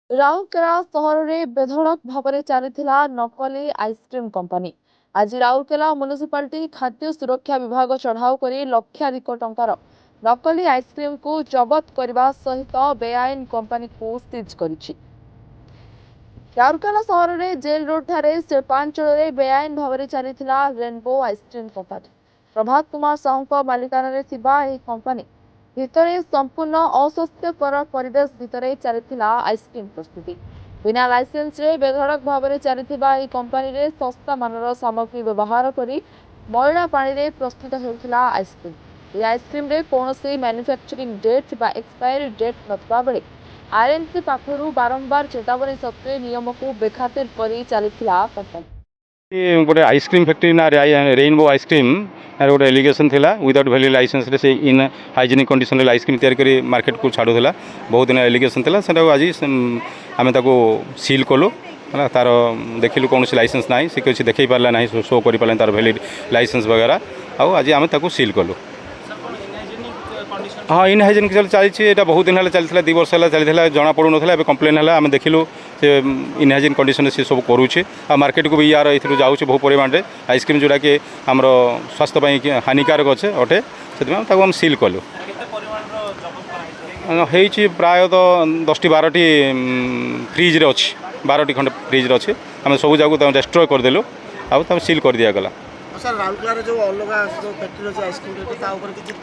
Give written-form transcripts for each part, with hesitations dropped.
ରାଉରକେଲା ସହରରେ ବେଧଡ଼କ ଭାବରେ ଚାଲିଥିଲା ନକଲି ଆଇସ୍କ୍ରିମ କମ୍ପାନୀ। ଆଜି ରାଉରକେଲା ମ୍ୟୁନିସିପାଲିଟି ଖାଦ୍ୟ ସୁରକ୍ଷା ବିଭାଗ ଚଢ଼ାଉ କରି ଲକ୍ଷାଧିକ ଟଙ୍କାର ନକଲି ଆଇସ୍କ୍ରିମକୁ ଜବତ କରିବା ସହିତ ବେଆଇନ କମ୍ପାନୀକୁ ସିଜ୍ କରିଛି। ରାଉରକେଲା ସହରରେ ଜେଲ୍ ରୋଡ ଠାରେ ଶିଳ୍ପାଞ୍ଚଳରେ ବେଆଇନ ଭାବରେ ଚାଲିଥିଲା rainbow ice cream company. Prabhat Kumar ସାହୁଙ୍କ ମାଲିକାନାରେ ଥିବା ଏହି କମ୍ପାନୀ ଭିତରେ संपूर्ण अस्वास्थ्यकर परिवेश भितर चलता आइसक्रीम प्रस्तुति। बिना लाइसेंस बेधड़क भाव में चलता कंपानी रे सस्ता मानर सामग्री व्यवहार कर मैला पानी रे प्रस्तुत होता आइसक्रीम। ये आइसक्रीम रे कौन मैन्युफैक्चरिंग डेट बा एक्सपायरी डेट नथिबा बेले आरएनसी पाखरु बारंबार चेतावनी सत्वे नियम को बेखातिर कर चलता कंपानी। गोटे आइसक्रीम फैक्ट्री ना रेनबो आइसक्रीम यार गोटे एलिगेशन थिला विदाउट वैलिड लाइसेंस रे से इन हाइजेनिक कंडीशन रे आइसक्रीम तैयार करी मार्केट को छाड़ूला। बहुत दिन एलिगेशन थिला सेटा आज आम ताको सील कलु है तार देखिलु कौन लाइसेंस ना सी किसी देखी पारा ना शो कर पारे तार वैलिड लाइसेंस वगैरह आज आम ताको सील कलु। हाँ इनहाइजेनिक चलती बहुत दिन है चलता 2 वर्ष है चलता जना पड़ू ना कम्प्लेन है आम देखिलु से इनहाइजेन कंडीशन से सब करुचे आ मार्केट को भी यार ये जाऊँच बहु परिमाण में आइसक्रीम जोड़ा कि आम स्वास्थ्य हानिकारक अच्छे अटे से आम सील कलु। हो प्राय तो 10टी 12टी फ्रिज रे अच्छी 12टी खंड फ्रिज अच्छे आम सब जगह डेस्ट्रॉय करदेलु आ सील कर दिगला।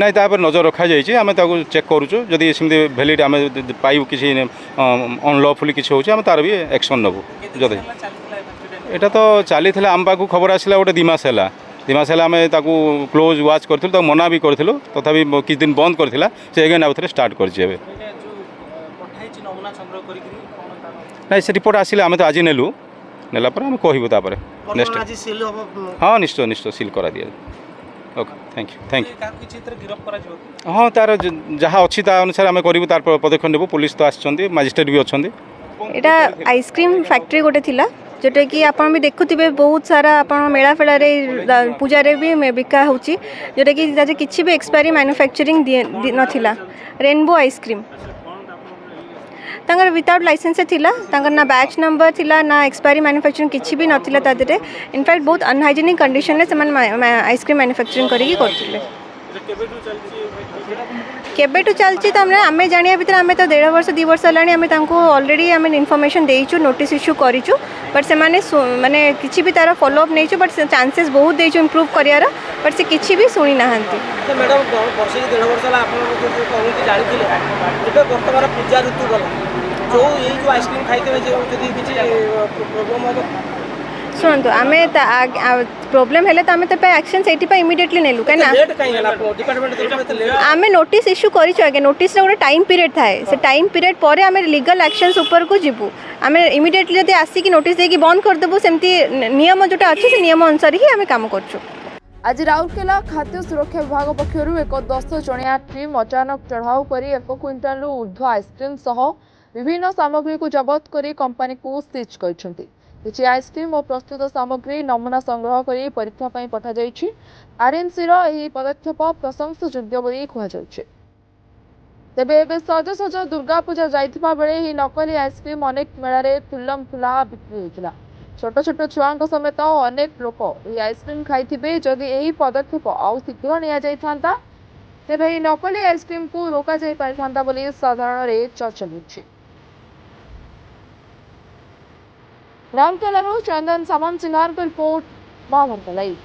ना तापर नजर रखा जाए आम चेक करुचु जदि सेमती वैलिड आम पाइबु किसी अनलफुली किसी होम तार भी एक्शन नबू। जदि यहाँ तो चली आम पाक खबर आसला गोटे 2 मास है 2 मास आम क्लोज वाच करूँ मना भी करूँ तथापि किछ दिन बंद करथिला से एगेन आउ थे स्टार्ट कर ना से रिपोर्ट आसिले आम तो आज नेलु नेला पर आम कहूँ नेक्स्ट। हाँ निश्चय निश्चय सील करा दिया। Okay thank you. हाँ तार जहाँ अच्छी अनुसार आम करूँ तार पदक्षेप नेबू। पुलिस तो आसछन्ती मजिस्ट्रेट भी अच्छा। यहाँ आइसक्रीम फैक्ट्री गोटे थिला जोटा कि आप भी देखुवे बहुत सारा आप मेला फेल पूजा भी बिका होची जोटा कि किसी भी एक्सपायरी मैन्युफैक्चरिंग नाला। रेनबो आइसक्रीम तांगर विदाउट लाइसेंस थिला तांगर ना बैच नंबर थिला ना एक्सपायरी मैन्युफैक्चरिंग किसी भी नथिला तादरे। इनफैक्ट बहुत अनहाइजेनिक कंडीशन रे से आइसक्रीम मैन्युफैक्चरिंग करिकी करथिले। केबेटू चलची तो आम जाना भितर आम तो 1.5 वर्ष 2 वर्ष है ऑलरेडी आम इनफॉरमेशन देचु नोटिस इश्यू करूँ बट से माने किसी भी तार फॉलोअप नहीं बट चांसेस बहुत देचु इम्प्रूव करार बट से किसी भी शुणी ना। मैडम वर्ष 1.5 वर्ष बर्तमान पूजा ऋतु गला जो ये आइसक्रीम खाई शुणु आम प्रोब्लेम है तो आम एक्शन से इमिडिएटली नेलु कहीं आम नोटिस इश्यू कर नोटिस गोटे टाइम पीरियड थाए से टाइम पीरियड पर आम लीगल एक्शंस ऊपर को जीवु आम इमिडिएटली जब आसिक नोटिस देकी बंद करदेबू सेमती नियम जोटा अच्छे से नियम अनुसार ही आम काम करछु। आज राउरकेला खाद्य सुरक्षा विभाग पक्षर एक 10 जणिया टीम अचानक चढ़ाऊ कर 1 क्विंटाल ऊर्ध्व आइसक्रीम सह विभिन्न सामग्री को जबत कर कंपानी को सीज करछन्ती। किछि आइसक्रीम और प्रस्तुत सामग्री नमूना संग्रह कर परीक्षा पई पठा जाइछि। आरएनसी रो एही पदक्षेप प्रशंसनीय बोली कहा जाइछि। तेबे एबे सज सज दुर्गा पूजा जाइथिबा बेले ही नकली आइसक्रीम अनेक मेलारे तुलम तुला बिक्री होइतिला। छोट छोट छुआंक समेत अनेक लोक एही आइसक्रीम खाइथिबे। जदि एही पदक्षेप आउ शीघ्र निया जाइथांता तेबे एही नकली आइसक्रीम को रोका जाई पारिथांता बोली साधारण रे चर्चा होइछि। राउरकेला चंदन सामान सिंगार रिपोर्ट महाभारत लाइव।